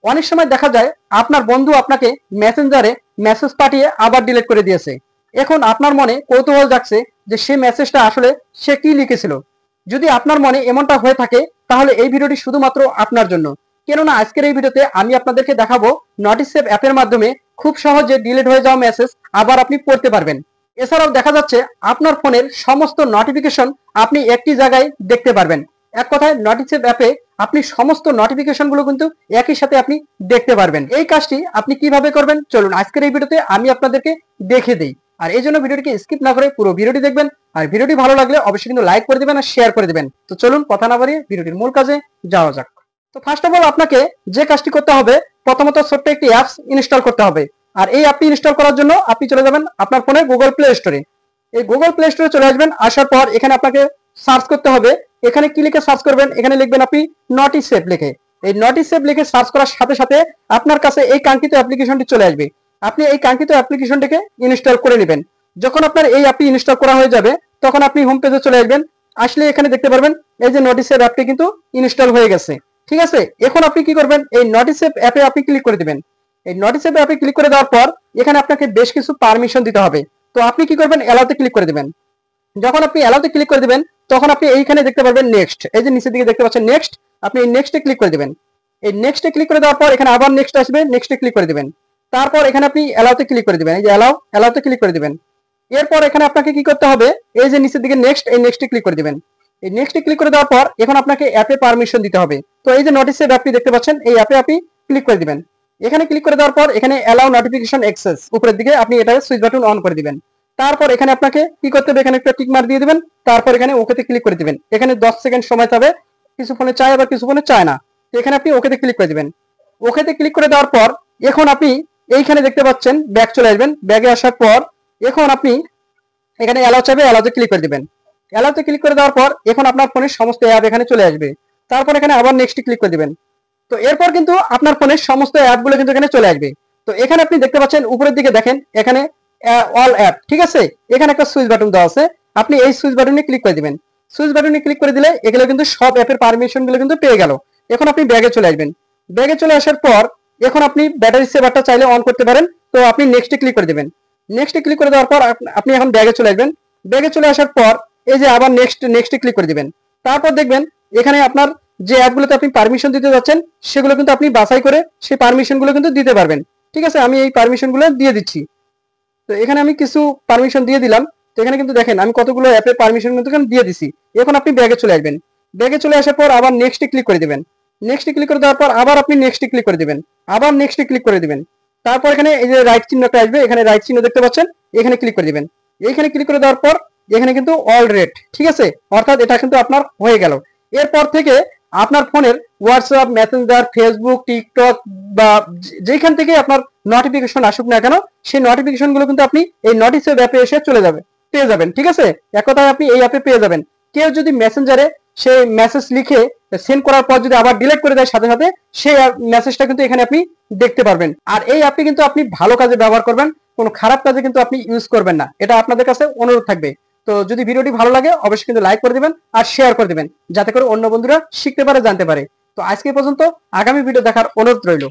অনেক সময় দেখা যায় আপনার বন্ধু আপনাকে মেসেঞ্জারে মেসেজ পাঠিয়ে আবার ডিলিট করে দিয়েছে। এখন আপনার মনে কৌতূহল জাগছে যে সে মেসেজটা আসলে সে কি লিখেছিল। যদি আপনার মনে এমনটা হয়ে থাকে তাহলে এই ভিডিওটি শুধুমাত্র আপনার জন্য। কেননা আজকের এই ভিডিওতে আমি আপনাদেরকে দেখাবো নোটিসেভ অ্যাপের মাধ্যমে খুব সহজে ডিলিট হয়ে যাওয়া মেসেজ আবার আপনি পড়তে পারবেন। এছাড়াও দেখা যাচ্ছে আপনার ফোনের সমস্ত নোটিফিকেশন আপনি একটি জায়গায় দেখতে পারবেন। এক কথায় নোটিসেভ অ্যাপে আপনি সমস্ত নোটিফিকেশন গুলো কিন্তু একই সাথে আপনি দেখতে পারবেন। এই কাজটি আপনি কিভাবে করবেন চলুন আজকের এই ভিডিওতে আমি আপনাদেরকে দেখে দেই। আর এই জন্য ভিডিওটিকে স্কিপ না করে পুরো ভিডিওটি দেখবেন। আর ভিডিওটি ভালো লাগলে অবশ্যই কিন্তু লাইক করে দিবেন আর শেয়ার করে দিবেন। তো চলুন কথা না বাড়িয়ে ভিডিওটির মূল কাজে যাওয়া যাক। তো ফার্স্ট অফ অল আপনাকে যে কাজটি করতে হবে, প্রথমত ছোট্ট একটি অ্যাপস ইনস্টল করতে হবে। আর এই অ্যাপটি ইনস্টল করার জন্য আপনি চলে যাবেন আপনার ফোনে গুগল প্লে স্টোরে। এই গুগল প্লে স্টোরে চলে আসবেন। আসার পর এখানে আপনাকে সার্চ করতে হবে। এখানে কি লিখে সার্চ করবেন, এখানে লিখবেন আপনি নোটিসেভ লিখে। এই নোটিসেভ লিখে সার্চ করার সাথে সাথে আপনার কাছে এই কাঙ্ক্ষিত অ্যাপ্লিকেশনটি চলে আসবে। আপনি এই কাঙ্ক্ষিত অ্যাপ্লিকেশনটিকে ইনস্টল করে নেবেন। যখন আপনার এই অ্যাপটি ইনস্টল করা হয়ে যাবে তখন আপনি হোম পেজে চলে আসবেন। আসলে এখানে দেখতে পারবেন এই যে নোটিসেভ অ্যাপটি কিন্তু ইনস্টল হয়ে গেছে। ঠিক আছে, এখন আপনি কি করবেন, এই নোটিসেভ অ্যাপে আপনি ক্লিক করে দিবেন। এই নোটিসেভ অ্যাপে ক্লিক করে দেওয়ার পর এখানে আপনাকে বেশ কিছু পারমিশন দিতে হবে। তো আপনি কি করবেন, অ্যালাউতে ক্লিক করে দিবেন। যখন আপনি অ্যালাউতে ক্লিক করে দিবেন তখন আপনি এইখানে দেখতে পারবেন নেক্সট, এই যে নিচের দিকে দেখতে পাচ্ছেন নেক্সট, আপনি এই নেক্সটে ক্লিক করে দিবেন। এই নেক্সটে ক্লিক করে দেওয়ার পর এখানে আবার নেক্সট আসবে, নেক্সটে ক্লিক করে দিবেন। তারপর এখানে আপনি অ্যালাউতে ক্লিক করে দিবেন, এই যে অ্যালাউতে ক্লিক করে দিবেন। এরপর এখানে আপনাকে কি করতে হবে, এই যে নিচের দিকে নেক্সট, এই নেক্সটে ক্লিক করে দিবেন। এই নেক্সটে ক্লিক করে দেওয়ার পর এখন আপনাকে অ্যাপে পারমিশন দিতে হবে। তো এই যে নোটিসেভ অ্যাপটি দেখতে পাচ্ছেন, এই অ্যাপে আপনি ক্লিক করে দিবেন। এখানে ক্লিক করে দেওয়ার পর এখানে অ্যালাউ নোটিফিকেশন অ্যাক্সেস উপরের দিকে আপনি এটা সুইচ বাটন অন করে দিবেন। তারপর এখানে আপনাকে কি করতে হবে, এখানে একটা টিক মার্ক দিয়ে দিবেন। তারপর এখানে ওকেতে ক্লিক করে দিবেন। এখানে 10 সেকেন্ড সময় পাবে, কিছু ফোনে চায় আবার কিছু ফোনে চায় না। তো এখানে আপনি ওকেতে ক্লিক করে দিবেন। ওকেতে ক্লিক করে দেওয়ার পর এখন আপনি এইখানে দেখতে পাচ্ছেন ব্যাক চলে আসবেন। ব্যাগে আসার পর এখন আপনি এখানে অ্যালাউ চাইবে, অ্যালাউতে ক্লিক করে দিবেন। অ্যালাউতে ক্লিক করে দেওয়ার পর এখন আপনার ফোনের সমস্ত অ্যাপ এখানে চলে আসবে। তারপর এখানে আবার নেক্সটে ক্লিক করে দিবেন। তো এরপর কিন্তু আপনার ফোনের সমস্ত অ্যাপগুলো কিন্তু এখানে চলে আসবে। তো এখানে আপনি দেখতে পাচ্ছেন উপরের দিকে দেখেন এখানে অল অ্যাপ, ঠিক আছে, এখানে একটা সুইচ বাটন দেওয়া আছে। আপনি এই সুইচ বাটনে ক্লিক করে দিবেন। সুইচ বাটনে ক্লিক করে দিলে এগুলো কিন্তু সব অ্যাপের পারমিশন গুলো কিন্তু পেয়ে গেল। এখন আপনি ব্যাগে চলে আসবেন। ব্যাগে চলে আসার পর এখন আপনি ব্যাটারি সেভারটা চাইলে অন করতে পারেন। তো আপনি নেক্সটে ক্লিক করে দিবেন। নেক্সটে ক্লিক করে দেওয়ার পর আপনি এখন ব্যাগে চলে আসবেন। ব্যাগে চলে আসার পর এই যে আবার নেক্সটে ক্লিক করে দিবেন। তারপর দেখবেন এখানে আপনার যে অ্যাপগুলোতে আপনি পারমিশন দিতে যাচ্ছেন সেগুলো কিন্তু আপনি বাছাই করে সেই পারমিশনগুলো কিন্তু দিতে পারবেন। ঠিক আছে, আমি এই পারমিশনগুলো দিয়ে দিচ্ছি। তো এখানে আমি কিছু পারমিশন দিয়ে দিলাম। তো এখানে কিন্তু দেখেন আমি কতগুলো অ্যাপের পারমিশন কিন্তু এখানে দিয়ে দিছি। এখন আপনি ব্যাগে চলে আসবেন। ব্যাগে চলে আসার পর আবার নেক্সটে ক্লিক করে দিবেন। নেক্সটে ক্লিক করে দেওয়ার পর আবার আপনি নেক্সটে ক্লিক করে দিবেন। আবার নেক্সটে ক্লিক করে দিবেন। তারপর এখানে এই যে রাইট চিহ্নটা আসবে, এখানে রাইট চিহ্ন দেখতে পাচ্ছেন, এখানে ক্লিক করে দিবেন। এইখানে ক্লিক করে দেওয়ার পর এখানে কিন্তু অল রেড, ঠিক আছে, অর্থাৎ এটা কিন্তু আপনার হয়ে গেল। এরপর থেকে আপনার ফোনের হোয়াটসঅ্যাপ, মেসেঞ্জার, ফেসবুক, টিকটক বা যেখান থেকে আপনার নোটিফিকেশন আসুক না কেন সেই নোটিফিকেশন গুলো কিন্তু আপনি এই নোটিসেভ অ্যাপে এসে চলে যাবে, পেয়ে যাবেন। ঠিক আছে, এক কথায় আপনি এই অ্যাপে পেয়ে যাবেন। কেউ যদি মেসেঞ্জারে সেই মেসেজ লিখে সেন্ড করার পর যদি আবার ডিলিট করে দেয় সাথে সাথে সেই মেসেজটা কিন্তু এখানে আপনি দেখতে পারবেন। আর এই অ্যাপটি কিন্তু আপনি ভালো কাজে ব্যবহার করবেন, কোনো খারাপ কাজে কিন্তু আপনি ইউজ করবেন না, এটা আপনাদের কাছে অনুরোধ থাকবে। তো যদি ভিডিওটি ভালো লাগে অবশ্যই কিন্তু লাইক করে দিবেন আর শেয়ার করে দিবেন যাতে করে অন্য বন্ধুরা শিখতে পারে, জানতে পারে। তো আজকে পর্যন্ত, আগামী ভিডিও দেখার অনুরোধ রইল।